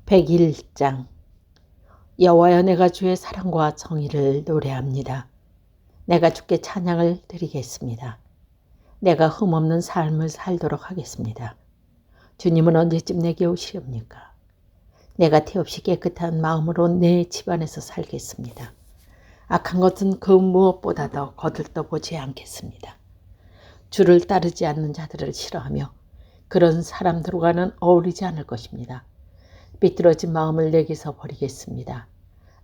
101장. 여호와여, 내가 주의 사랑과 정의를 노래합니다. 내가 주께 찬양을 드리겠습니다. 내가 흠없는 삶을 살도록 하겠습니다. 주님은 언제쯤 내게 오시렵니까? 내가 태없이 깨끗한 마음으로 내 집안에서 살겠습니다. 악한 것은 그 무엇보다도 거들떠보지 않겠습니다. 주를 따르지 않는 자들을 싫어하며 그런 사람들과는 어울리지 않을 것입니다. 삐뚤어진 마음을 내게서 버리겠습니다.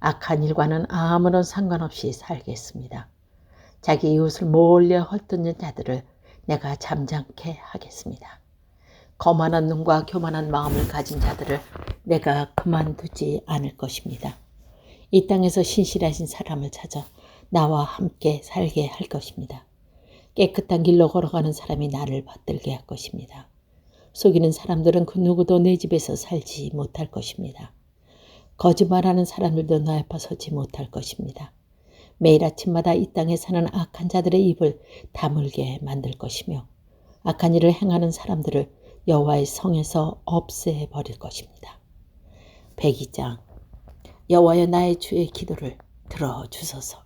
악한 일과는 아무런 상관없이 살겠습니다. 자기 이웃을 몰래 헐뜯는 자들을 내가 잠잠케 하겠습니다. 거만한 눈과 교만한 마음을 가진 자들을 내가 그만두지 않을 것입니다. 이 땅에서 신실하신 사람을 찾아 나와 함께 살게 할 것입니다. 깨끗한 길로 걸어가는 사람이 나를 받들게 할 것입니다. 속이는 사람들은 그 누구도 내 집에서 살지 못할 것입니다. 거짓말하는 사람들도 나 앞에 서지 못할 것입니다. 매일 아침마다 이 땅에 사는 악한 자들의 입을 다물게 만들 것이며 악한 일을 행하는 사람들을 여호와의 성에서 없애버릴 것입니다. 102장. 여호와여, 나의 주의 기도를 들어주소서.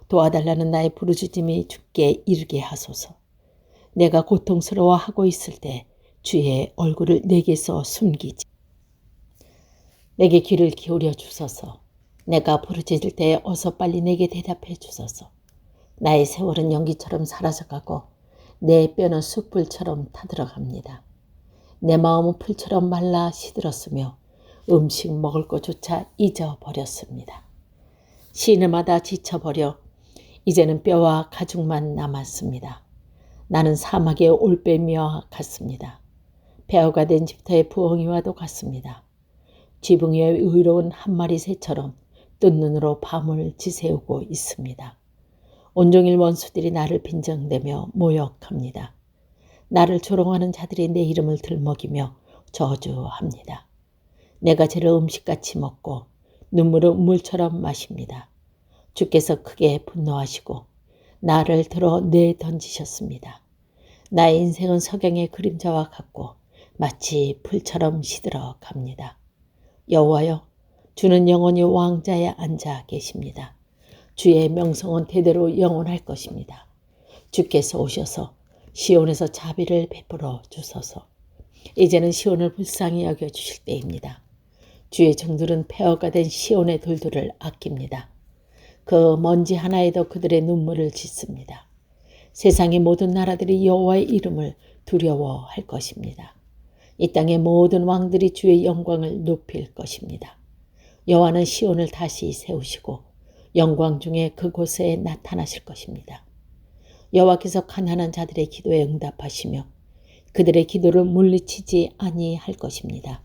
도와달라는 나의 부르짖음이 주께 이르게 하소서. 내가 고통스러워하고 있을 때 주의 얼굴을 내게서 숨기지. 내게 귀를 기울여 주소서. 내가 부르짖을 때 어서 빨리 내게 대답해 주소서. 나의 세월은 연기처럼 사라져가고 내 뼈는 숯불처럼 타들어갑니다. 내 마음은 풀처럼 말라 시들었으며 음식 먹을 것조차 잊어버렸습니다. 신음하다 지쳐버려 이제는 뼈와 가죽만 남았습니다. 나는 사막의 올빼미와 같습니다. 폐허가 된 집터의 부엉이와도 같습니다. 지붕 위에 의로운 한 마리 새처럼 뜬 눈으로 밤을 지새우고 있습니다. 온종일 원수들이 나를 빈정대며 모욕합니다. 나를 조롱하는 자들이 내 이름을 들먹이며 저주합니다. 내가 죄를 음식같이 먹고 눈물을 물처럼 마십니다. 주께서 크게 분노하시고 나를 들어 내던지셨습니다. 나의 인생은 석양의 그림자와 같고 마치 풀처럼 시들어 갑니다. 여호와여, 주는 영원히 왕자에 앉아 계십니다. 주의 명성은 대대로 영원할 것입니다. 주께서 오셔서 시온에서 자비를 베풀어 주소서. 이제는 시온을 불쌍히 여겨주실 때입니다. 주의 종들은 폐허가 된 시온의 돌들을 아낍니다. 그 먼지 하나에도 그들의 눈물을 짓습니다. 세상의 모든 나라들이 여호와의 이름을 두려워할 것입니다. 이 땅의 모든 왕들이 주의 영광을 높일 것입니다. 여호와는 시온을 다시 세우시고 영광 중에 그곳에 나타나실 것입니다. 여호와께서 가난한 자들의 기도에 응답하시며 그들의 기도를 물리치지 아니할 것입니다.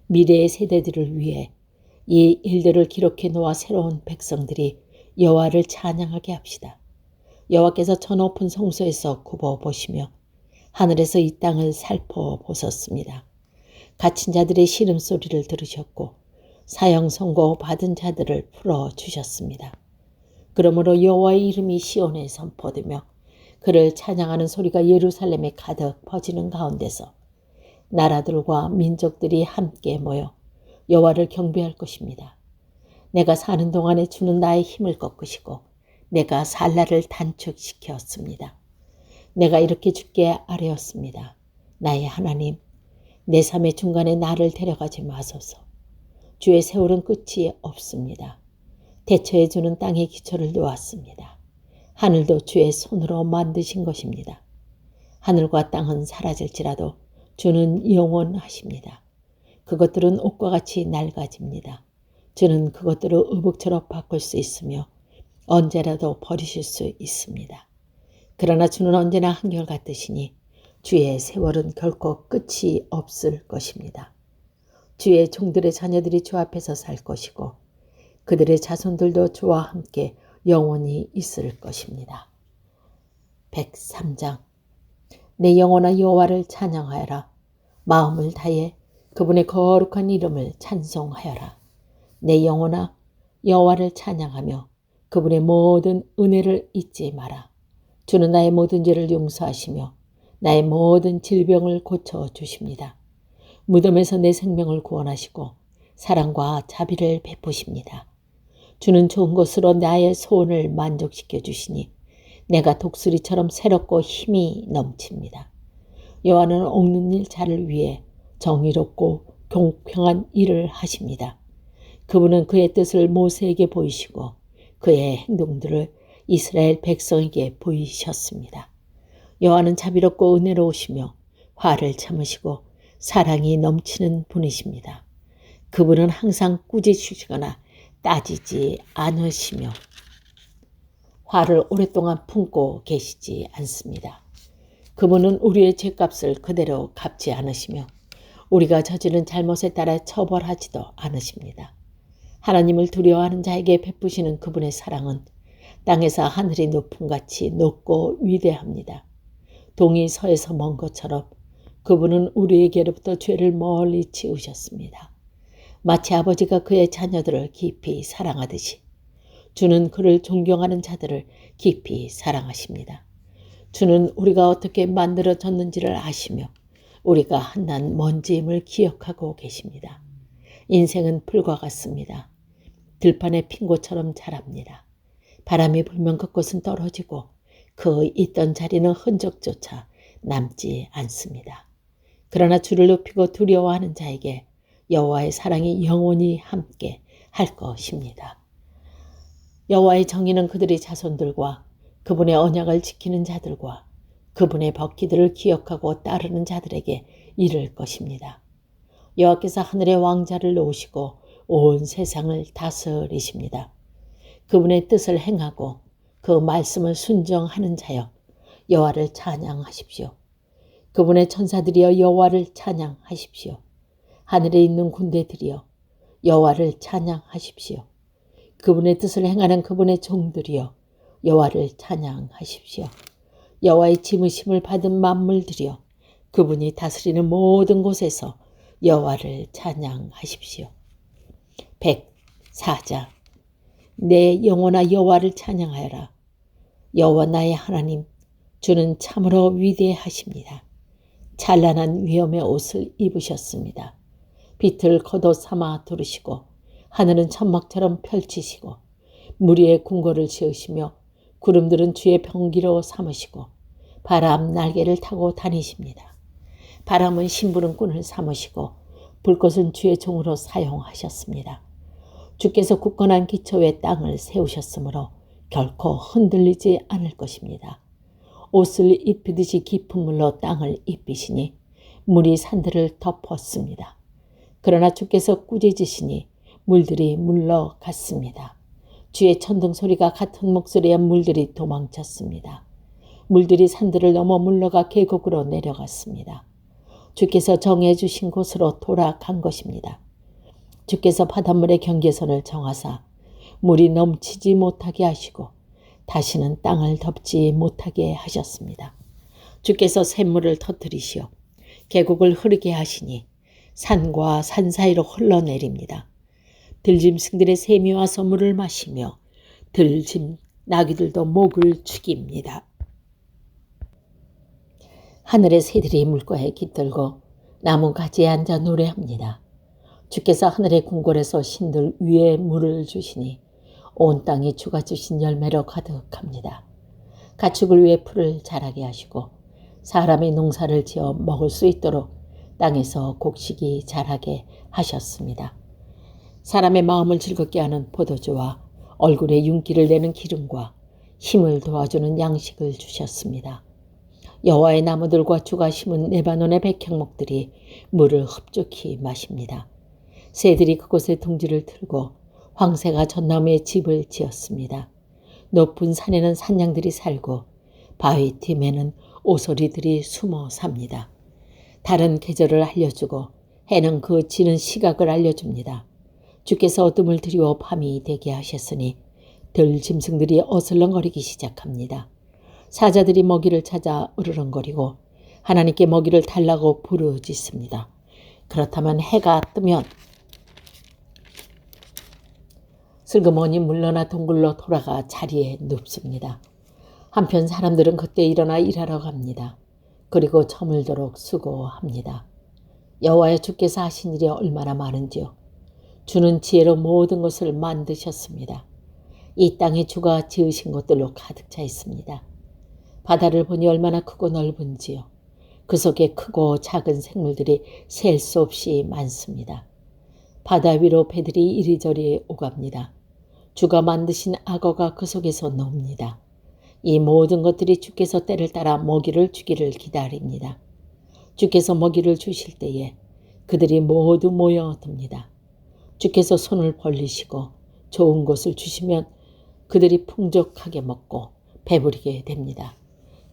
미래의 세대들을 위해 이 일들을 기록해 놓아 새로운 백성들이 여호와를 찬양하게 합시다. 여호와께서 저 높은 성소에서 굽어보시며 하늘에서 이 땅을 살펴보셨습니다. 갇힌 자들의 신음소리를 들으셨고 사형 선고 받은 자들을 풀어주셨습니다. 그러므로 여호와의 이름이 시온에 선포되며 그를 찬양하는 소리가 예루살렘에 가득 퍼지는 가운데서 나라들과 민족들이 함께 모여 여호와를 경배할 것입니다. 내가 사는 동안에 주는 나의 힘을 꺾으시고 내가 살 날을 단축시켰습니다. 내가 이렇게 주께 아뢰었습니다. 나의 하나님, 내 삶의 중간에 나를 데려가지 마소서. 주의 세월은 끝이 없습니다. 대처해 주는 땅의 기초를 놓았습니다. 하늘도 주의 손으로 만드신 것입니다. 하늘과 땅은 사라질지라도 주는 영원하십니다. 그것들은 옷과 같이 낡아집니다. 주는 그것들을 의복처럼 바꿀 수 있으며 언제라도 버리실 수 있습니다. 그러나 주는 언제나 한결같으시니 주의 세월은 결코 끝이 없을 것입니다. 주의 종들의 자녀들이 주 앞에서 살 것이고 그들의 자손들도 주와 함께 영원히 있을 것입니다. 103장. 내 영혼아, 여호와를 찬양하여라. 마음을 다해 그분의 거룩한 이름을 찬송하여라. 내 영혼아, 여호와를 찬양하며 그분의 모든 은혜를 잊지 마라. 주는 나의 모든 죄를 용서하시며 나의 모든 질병을 고쳐주십니다. 무덤에서 내 생명을 구원하시고 사랑과 자비를 베푸십니다. 주는 좋은 것으로 나의 소원을 만족시켜 주시니 내가 독수리처럼 새롭고 힘이 넘칩니다. 여호와는 옥는 일 자를 위해 정의롭고 공평한 일을 하십니다. 그분은 그의 뜻을 모세에게 보이시고 그의 행동들을 이스라엘 백성에게 보이셨습니다. 여호와는 자비롭고 은혜로우시며 화를 참으시고 사랑이 넘치는 분이십니다. 그분은 항상 꾸짖으시거나 따지지 않으시며 화를 오랫동안 품고 계시지 않습니다. 그분은 우리의 죄값을 그대로 갚지 않으시며 우리가 저지른 잘못에 따라 처벌하지도 않으십니다. 하나님을 두려워하는 자에게 베푸시는 그분의 사랑은 땅에서 하늘이 높음같이 높고 위대합니다. 동이 서에서 먼 것처럼 그분은 우리에게로부터 죄를 멀리 치우셨습니다. 마치 아버지가 그의 자녀들을 깊이 사랑하듯이 주는 그를 존경하는 자들을 깊이 사랑하십니다. 주는 우리가 어떻게 만들어졌는지를 아시며 우리가 한낱 먼지임을 기억하고 계십니다. 인생은 풀과 같습니다. 들판에 핀 곳처럼 자랍니다. 바람이 불면 그것은 떨어지고 그 있던 자리는 흔적조차 남지 않습니다. 그러나 주를 높이고 두려워하는 자에게 여호와의 사랑이 영원히 함께 할 것입니다. 여호와의 정의는 그들의 자손들과 그분의 언약을 지키는 자들과 그분의 법기들을 기억하고 따르는 자들에게 이를 것입니다. 여호와께서 하늘의 왕자를 놓으시고 온 세상을 다스리십니다. 그분의 뜻을 행하고 그 말씀을 순종하는 자여 여호와를 찬양하십시오. 그분의 천사들이여 여호와를 찬양하십시오. 하늘에 있는 군대들이여 여호와를 찬양하십시오. 그분의 뜻을 행하는 그분의 종들이여 여호와를 찬양하십시오. 여호와의 지으심을 받은 만물들이여 그분이 다스리는 모든 곳에서 여호와를 찬양하십시오. 104장 내 영혼아 여호와를 찬양하여라. 여호와 나의 하나님 주는 참으로 위대하십니다. 찬란한 위엄의 옷을 입으셨습니다. 빛을 겉옷 삼아 두르시고 하늘은 천막처럼 펼치시고 물 위에 궁궐을 지으시며 구름들은 주의 병기로 삼으시고 바람 날개를 타고 다니십니다. 바람은 심부름꾼을 삼으시고 불꽃은 주의 종으로 사용하셨습니다. 주께서 굳건한 기초 위에 땅을 세우셨으므로 결코 흔들리지 않을 것입니다. 옷을 입히듯이 깊은 물로 땅을 입히시니 물이 산들을 덮었습니다. 그러나 주께서 꾸짖으시니 물들이 물러갔습니다. 주의 천둥 소리가 같은 목소리에 물들이 도망쳤습니다. 물들이 산들을 넘어 물러가 계곡으로 내려갔습니다. 주께서 정해 주신 곳으로 돌아간 것입니다. 주께서 바닷물의 경계선을 정하사 물이 넘치지 못하게 하시고 다시는 땅을 덮지 못하게 하셨습니다. 주께서 샘물을 터뜨리시어 계곡을 흐르게 하시니 산과 산 사이로 흘러내립니다. 들짐승들의 샘이 와서 물을 마시며 들짐 나귀들도 목을 축입니다. 하늘의 새들이 물가에 깃들고 나무 가지에 앉아 노래합니다. 주께서 하늘의 궁궐에서 신들 위에 물을 주시니 온 땅이 주가 주신 열매로 가득합니다. 가축을 위해 풀을 자라게 하시고 사람이 농사를 지어 먹을 수 있도록 땅에서 곡식이 자라게 하셨습니다. 사람의 마음을 즐겁게 하는 포도주와 얼굴에 윤기를 내는 기름과 힘을 도와주는 양식을 주셨습니다. 여호와의 나무들과 주가 심은 레바논의 백향목들이 물을 흡족히 마십니다. 새들이 그곳에 둥지를 틀고 황새가 전나무에 집을 지었습니다. 높은 산에는 산양들이 살고 바위 틈에는 오소리들이 숨어 삽니다. 달은 계절을 알려주고 해는 그 지는 시각을 알려줍니다. 주께서 어둠을 드리워 밤이 되게 하셨으니 들짐승들이 어슬렁거리기 시작합니다. 사자들이 먹이를 찾아 으르렁거리고 하나님께 먹이를 달라고 부르짖습니다. 그렇다면 해가 뜨면 슬그머니 물러나 동굴로 돌아가 자리에 눕습니다. 한편 사람들은 그때 일어나 일하러 갑니다. 그리고 저물도록 수고합니다. 여호와여 주께서 하신 일이 얼마나 많은지요. 주는 지혜로 모든 것을 만드셨습니다. 이 땅에 주가 지으신 것들로 가득 차 있습니다. 바다를 보니 얼마나 크고 넓은지요. 그 속에 크고 작은 생물들이 셀 수 없이 많습니다. 바다 위로 배들이 이리저리 오갑니다. 주가 만드신 악어가 그 속에서 놉니다. 이 모든 것들이 주께서 때를 따라 먹이를 주기를 기다립니다. 주께서 먹이를 주실 때에 그들이 모두 모여듭니다. 주께서 손을 벌리시고 좋은 것을 주시면 그들이 풍족하게 먹고 배부리게 됩니다.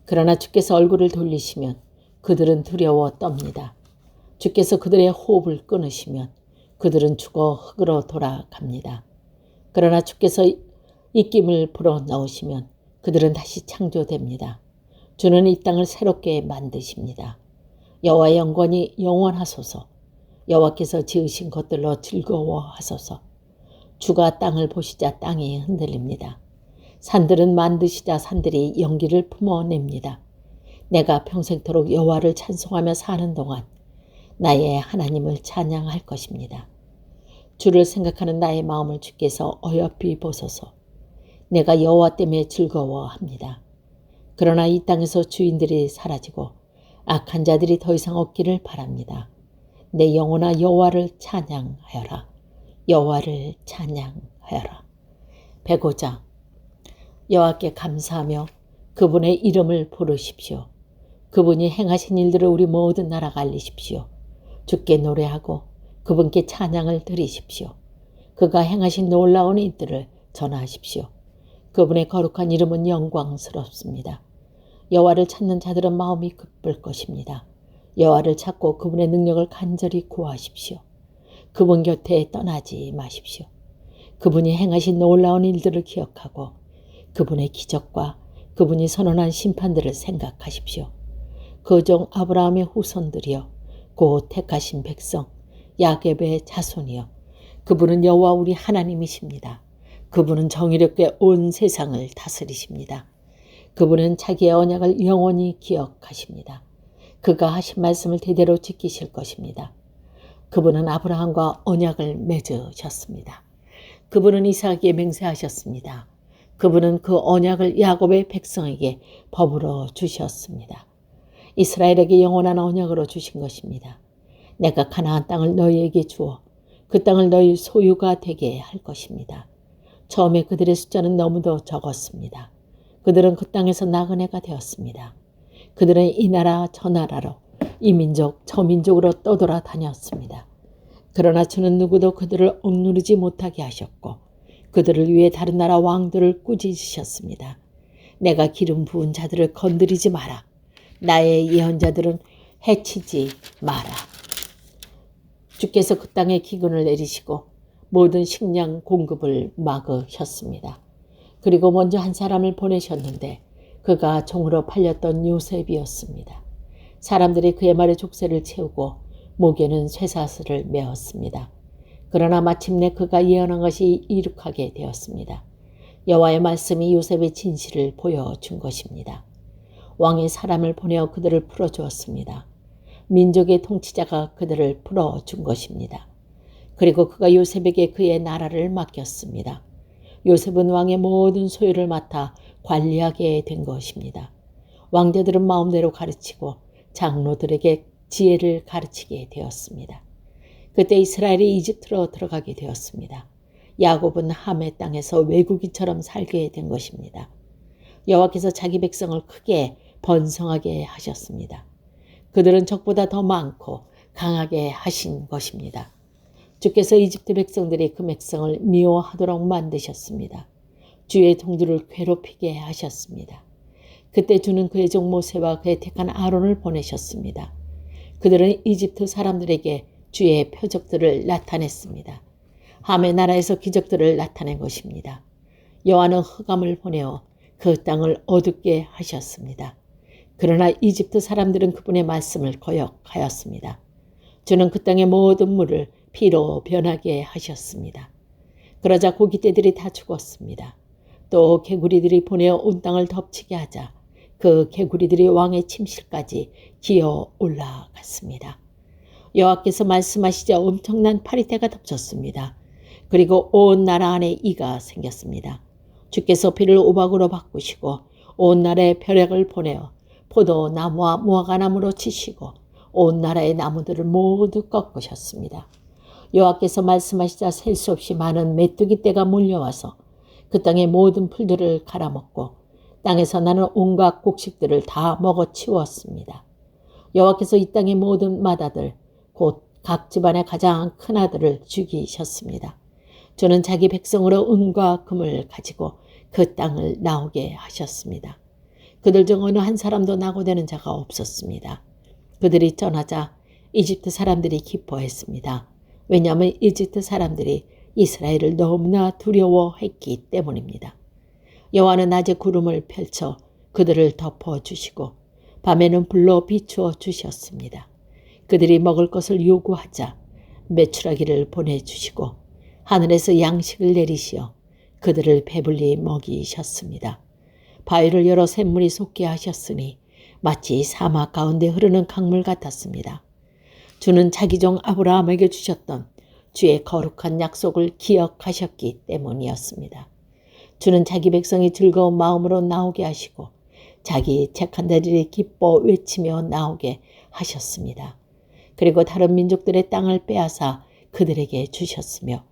그러나 주께서 얼굴을 돌리시면 그들은 두려워 떱니다. 주께서 그들의 호흡을 끊으시면 그들은 죽어 흙으로 돌아갑니다. 그러나 주께서 입김을 불어넣으시면 그들은 다시 창조됩니다. 주는 이 땅을 새롭게 만드십니다. 여호와의 영광이 영원하소서. 여호와께서 지으신 것들로 즐거워하소서. 주가 땅을 보시자 땅이 흔들립니다. 산들은 만드시자 산들이 연기를 품어냅니다. 내가 평생토록 여호와를 찬송하며 사는 동안 나의 하나님을 찬양할 것입니다. 주를 생각하는 나의 마음을 주께서 어여삐 보소서. 내가 여호와 때문에 즐거워합니다. 그러나 이 땅에서 주인들이 사라지고 악한 자들이 더 이상 없기를 바랍니다. 내 영혼아 여호와를 찬양하여라. 여호와를 찬양하여라. 105장. 여호와께 감사하며 그분의 이름을 부르십시오. 그분이 행하신 일들을 우리 모든 나라가 알리십시오. 주께 노래하고 그분께 찬양을 드리십시오. 그가 행하신 놀라운 일들을 전하십시오. 그분의 거룩한 이름은 영광스럽습니다. 여호와를 찾는 자들은 마음이 기쁠 것입니다. 여호와를 찾고 그분의 능력을 간절히 구하십시오. 그분 곁에 떠나지 마십시오. 그분이 행하신 놀라운 일들을 기억하고 그분의 기적과 그분이 선언한 심판들을 생각하십시오. 그 종 아브라함의 후손들이여 곧 택하신 백성 야곱의 자손이여 그분은 여호와 우리 하나님이십니다. 그분은 정의롭게 온 세상을 다스리십니다. 그분은 자기의 언약을 영원히 기억하십니다. 그가 하신 말씀을 대대로 지키실 것입니다. 그분은 아브라함과 언약을 맺으셨습니다. 그분은 이삭에게 맹세하셨습니다. 그분은 그 언약을 야곱의 백성에게 법으로 주셨습니다. 이스라엘에게 영원한 언약으로 주신 것입니다. 내가 가나안 땅을 너희에게 주어 그 땅을 너희 소유가 되게 할 것입니다. 처음에 그들의 숫자는 너무도 적었습니다. 그들은 그 땅에서 나그네가 되었습니다. 그들은 이 나라 저 나라로 이 민족 저 민족으로 떠돌아다녔습니다. 그러나 주는 누구도 그들을 억누르지 못하게 하셨고 그들을 위해 다른 나라 왕들을 꾸짖으셨습니다. 내가 기름 부은 자들을 건드리지 마라. 나의 예언자들은 해치지 마라. 주께서 그 땅에 기근을 내리시고 모든 식량 공급을 막으셨습니다. 그리고 먼저 한 사람을 보내셨는데 그가 종으로 팔렸던 요셉이었습니다. 사람들이 그의 말에 족쇄를 채우고 목에는 쇠사슬을 메었습니다. 그러나 마침내 그가 예언한 것이 이룩하게 되었습니다. 여호와의 말씀이 요셉의 진실을 보여준 것입니다. 왕이 사람을 보내어 그들을 풀어주었습니다. 민족의 통치자가 그들을 풀어준 것입니다. 그리고 그가 요셉에게 그의 나라를 맡겼습니다. 요셉은 왕의 모든 소유를 맡아 관리하게 된 것입니다. 왕자들은 마음대로 가르치고 장로들에게 지혜를 가르치게 되었습니다. 그때 이스라엘이 이집트로 들어가게 되었습니다. 야곱은 함의 땅에서 외국인처럼 살게 된 것입니다. 여호와께서 자기 백성을 크게 번성하게 하셨습니다. 그들은 적보다 더 많고 강하게 하신 것입니다. 주께서 이집트 백성들이 그 백성을 미워하도록 만드셨습니다. 주의 동들을 괴롭히게 하셨습니다. 그때 주는 그의 종 모세와 그의 택한 아론을 보내셨습니다. 그들은 이집트 사람들에게 주의 표적들을 나타냈습니다. 함의 나라에서 기적들을 나타낸 것입니다. 여호와는 흑암을 보내어 그 땅을 어둡게 하셨습니다. 그러나 이집트 사람들은 그분의 말씀을 거역하였습니다. 주는 그 땅의 모든 물을 피로 변하게 하셨습니다. 그러자 고깃떼들이 다 죽었습니다. 또 개구리들이 보내어 온 땅을 덮치게 하자 그 개구리들이 왕의 침실까지 기어 올라갔습니다. 여호와께서 말씀하시자 엄청난 파리떼가 덮쳤습니다. 그리고 온 나라 안에 이가 생겼습니다. 주께서 비를 우박으로 바꾸시고 온 나라에 벼락을 보내어 포도나무와 무화과나무로 치시고 온 나라의 나무들을 모두 꺾으셨습니다. 여호와께서 말씀하시자 셀 수 없이 많은 메뚜기 떼가 몰려와서 그 땅의 모든 풀들을 갈아먹고 땅에서 나는 온갖 곡식들을 다 먹어치웠습니다. 여호와께서 이 땅의 모든 마다들 곧 각 집안의 가장 큰 아들을 죽이셨습니다. 저는 자기 백성으로 은과 금을 가지고 그 땅을 나오게 하셨습니다. 그들 중 어느 한 사람도 나고되는 자가 없었습니다. 그들이 떠나자 이집트 사람들이 기뻐했습니다. 왜냐하면 이집트 사람들이 이스라엘을 너무나 두려워했기 때문입니다. 여호와는 낮에 구름을 펼쳐 그들을 덮어주시고 밤에는 불로 비추어 주셨습니다. 그들이 먹을 것을 요구하자 메추라기를 보내주시고 하늘에서 양식을 내리시어 그들을 배불리 먹이셨습니다. 바위를 열어 샘물이 솟게 하셨으니 마치 사막 가운데 흐르는 강물 같았습니다. 주는 자기 종 아브라함에게 주셨던 주의 거룩한 약속을 기억하셨기 때문이었습니다. 주는 자기 백성이 즐거운 마음으로 나오게 하시고 자기 택한 자들이 기뻐 외치며 나오게 하셨습니다. 그리고 다른 민족들의 땅을 빼앗아 그들에게 주셨으며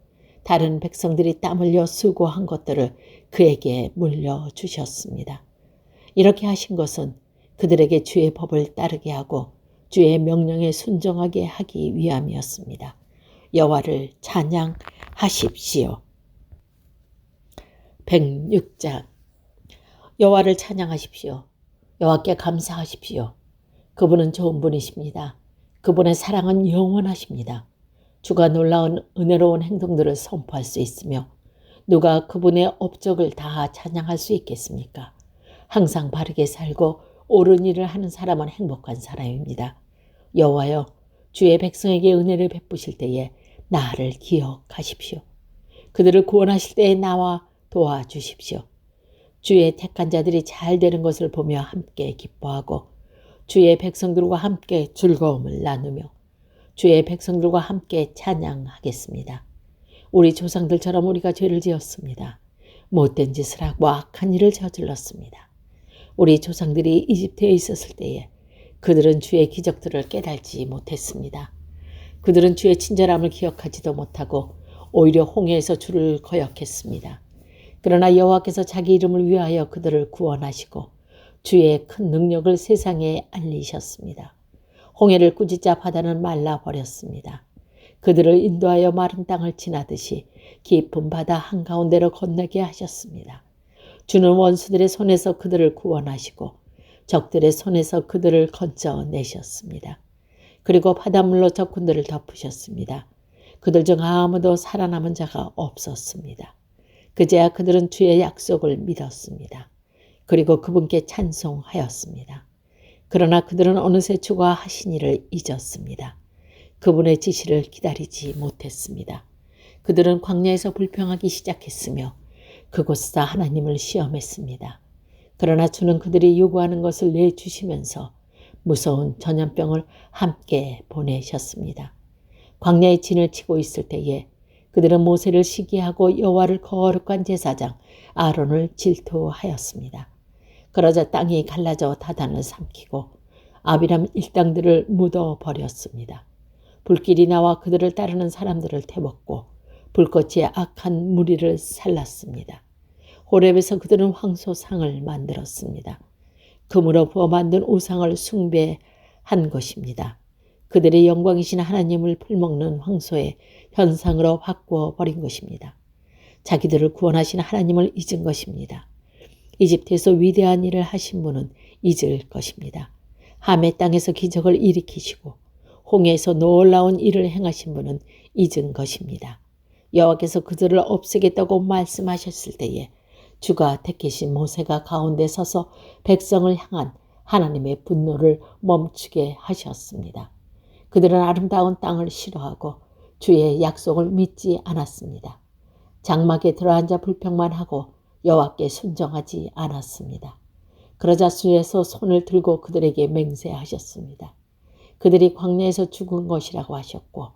다른 백성들이 땀 흘려 수고한 것들을 그에게 물려주셨습니다. 이렇게 하신 것은 그들에게 주의 법을 따르게 하고 주의 명령에 순종하게 하기 위함이었습니다. 여호와를 찬양하십시오. 106장. 여호와를 찬양하십시오. 여호와께 감사하십시오. 그분은 좋은 분이십니다. 그분의 사랑은 영원하십니다. 주가 놀라운 은혜로운 행동들을 선포할 수 있으며 누가 그분의 업적을 다 찬양할 수 있겠습니까? 항상 바르게 살고 옳은 일을 하는 사람은 행복한 사람입니다. 여호와여, 주의 백성에게 은혜를 베푸실 때에 나를 기억하십시오. 그들을 구원하실 때에 나와 도와주십시오. 주의 택한 자들이 잘 되는 것을 보며 함께 기뻐하고 주의 백성들과 함께 즐거움을 나누며 주의 백성들과 함께 찬양하겠습니다. 우리 조상들처럼 우리가 죄를 지었습니다. 못된 짓을 하고 악한 일을 저질렀습니다. 우리 조상들이 이집트에 있었을 때에 그들은 주의 기적들을 깨달지 못했습니다. 그들은 주의 친절함을 기억하지도 못하고 오히려 홍해에서 주를 거역했습니다. 그러나 여호와께서 자기 이름을 위하여 그들을 구원하시고 주의 큰 능력을 세상에 알리셨습니다. 홍해를 꾸짖자 바다는 말라버렸습니다. 그들을 인도하여 마른 땅을 지나듯이 깊은 바다 한가운데로 건너게 하셨습니다. 주는 원수들의 손에서 그들을 구원하시고 적들의 손에서 그들을 건져내셨습니다. 그리고 바닷물로 적군들을 덮으셨습니다. 그들 중 아무도 살아남은 자가 없었습니다. 그제야 그들은 주의 약속을 믿었습니다. 그리고 그분께 찬송하였습니다. 그러나 그들은 어느새 주가 하신 일을 잊었습니다. 그분의 지시를 기다리지 못했습니다. 그들은 광야에서 불평하기 시작했으며 그곳에서 하나님을 시험했습니다. 그러나 주는 그들이 요구하는 것을 내주시면서 무서운 전염병을 함께 보내셨습니다. 광야의 진을 치고 있을 때에 그들은 모세를 시기하고 여호와를 거룩한 제사장 아론을 질투하였습니다. 그러자 땅이 갈라져 다단을 삼키고 아비람 일당들을 묻어버렸습니다. 불길이 나와 그들을 따르는 사람들을 태웠고 불꽃이 악한 무리를 살랐습니다. 호렙에서 그들은 황소상을 만들었습니다. 금으로 부어 만든 우상을 숭배한 것입니다. 그들의 영광이신 하나님을 풀먹는 황소의 현상으로 바꾸어 버린 것입니다. 자기들을 구원하신 하나님을 잊은 것입니다. 이집트에서 위대한 일을 하신 분은 잊을 것입니다. 함의 땅에서 기적을 일으키시고 홍해에서 놀라운 일을 행하신 분은 잊은 것입니다. 여호와께서 그들을 없애겠다고 말씀하셨을 때에 주가 택하신 모세가 가운데 서서 백성을 향한 하나님의 분노를 멈추게 하셨습니다. 그들은 아름다운 땅을 싫어하고 주의 약속을 믿지 않았습니다. 장막에 들어앉아 불평만 하고 여호와께 순종하지 않았습니다. 그러자 주에서 손을 들고 그들에게 맹세하셨습니다. 그들이 광야에서 죽은 것이라고 하셨고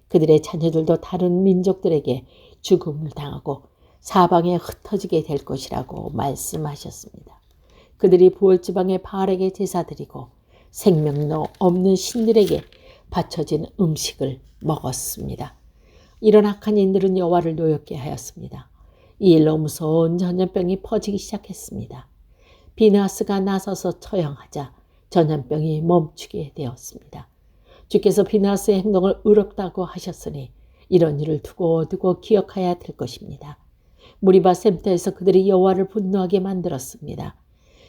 그들의 자녀들도 다른 민족들에게 죽음을 당하고 사방에 흩어지게 될 것이라고 말씀하셨습니다. 그들이 부올지방의 바알에게 제사드리고 생명로 없는 신들에게 바쳐진 음식을 먹었습니다. 이런 악한 인들은 여호와를 노엽게 하였습니다. 이 일로 무서운 전염병이 퍼지기 시작했습니다. 비나스가 나서서 처형하자 전염병이 멈추게 되었습니다. 주께서 비나스의 행동을 의롭다고 하셨으니 이런 일을 두고두고 기억해야 될 것입니다. 무리바 샘터에서 그들이 여호와를 분노하게 만들었습니다.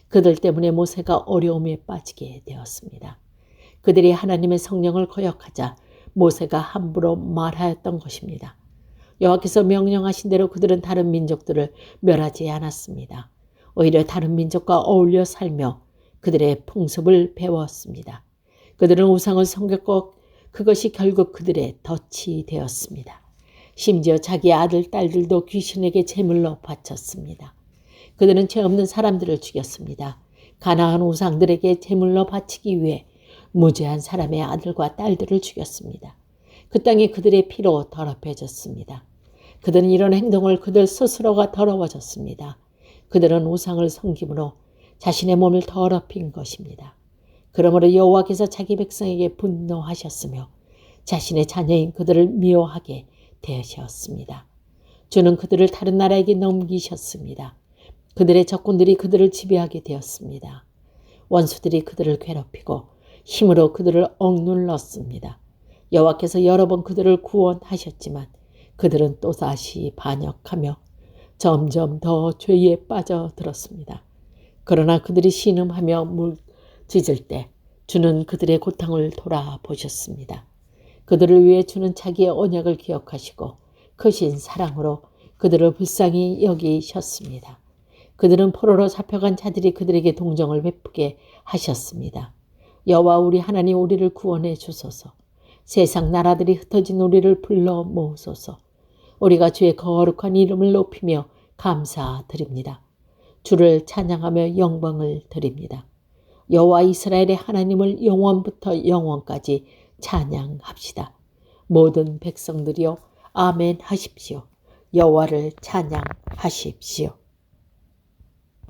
그들 때문에 모세가 어려움에 빠지게 되었습니다. 그들이 하나님의 성령을 거역하자 모세가 함부로 말하였던 것입니다. 여호와께서 명령하신 대로 그들은 다른 민족들을 멸하지 않았습니다. 오히려 다른 민족과 어울려 살며 그들의 풍습을 배웠습니다. 그들은 우상을 섬겼고 그것이 결국 그들의 덫이 되었습니다. 심지어 자기 아들, 딸들도 귀신에게 제물로 바쳤습니다. 그들은 죄 없는 사람들을 죽였습니다. 가나안 우상들에게 제물로 바치기 위해 무죄한 사람의 아들과 딸들을 죽였습니다. 그 땅이 그들의 피로 더럽혀졌습니다. 그들은 이런 행동을 그들 스스로가 더러워졌습니다. 그들은 우상을 섬김으로 자신의 몸을 더럽힌 것입니다. 그러므로 여호와께서 자기 백성에게 분노하셨으며 자신의 자녀인 그들을 미워하게 되셨습니다. 주는 그들을 다른 나라에게 넘기셨습니다. 그들의 적군들이 그들을 지배하게 되었습니다. 원수들이 그들을 괴롭히고 힘으로 그들을 억눌렀습니다. 여호와께서 여러 번 그들을 구원하셨지만 그들은 또다시 반역하며 점점 더 죄에 빠져들었습니다. 그러나 그들이 신음하며 물짖을 때 주는 그들의 고통을 돌아보셨습니다. 그들을 위해 주는 자기의 언약을 기억하시고 크신 사랑으로 그들을 불쌍히 여기셨습니다. 그들은 포로로 잡혀간 자들이 그들에게 동정을 베푸게 하셨습니다. 여호와 우리 하나님 우리를 구원해 주소서. 세상 나라들이 흩어진 우리를 불러 모으소서. 우리가 주의 거룩한 이름을 높이며 감사드립니다. 주를 찬양하며 영광을 드립니다. 여호와 이스라엘의 하나님을 영원부터 영원까지 찬양합시다. 모든 백성들이여 아멘 하십시오. 여호와를 찬양하십시오.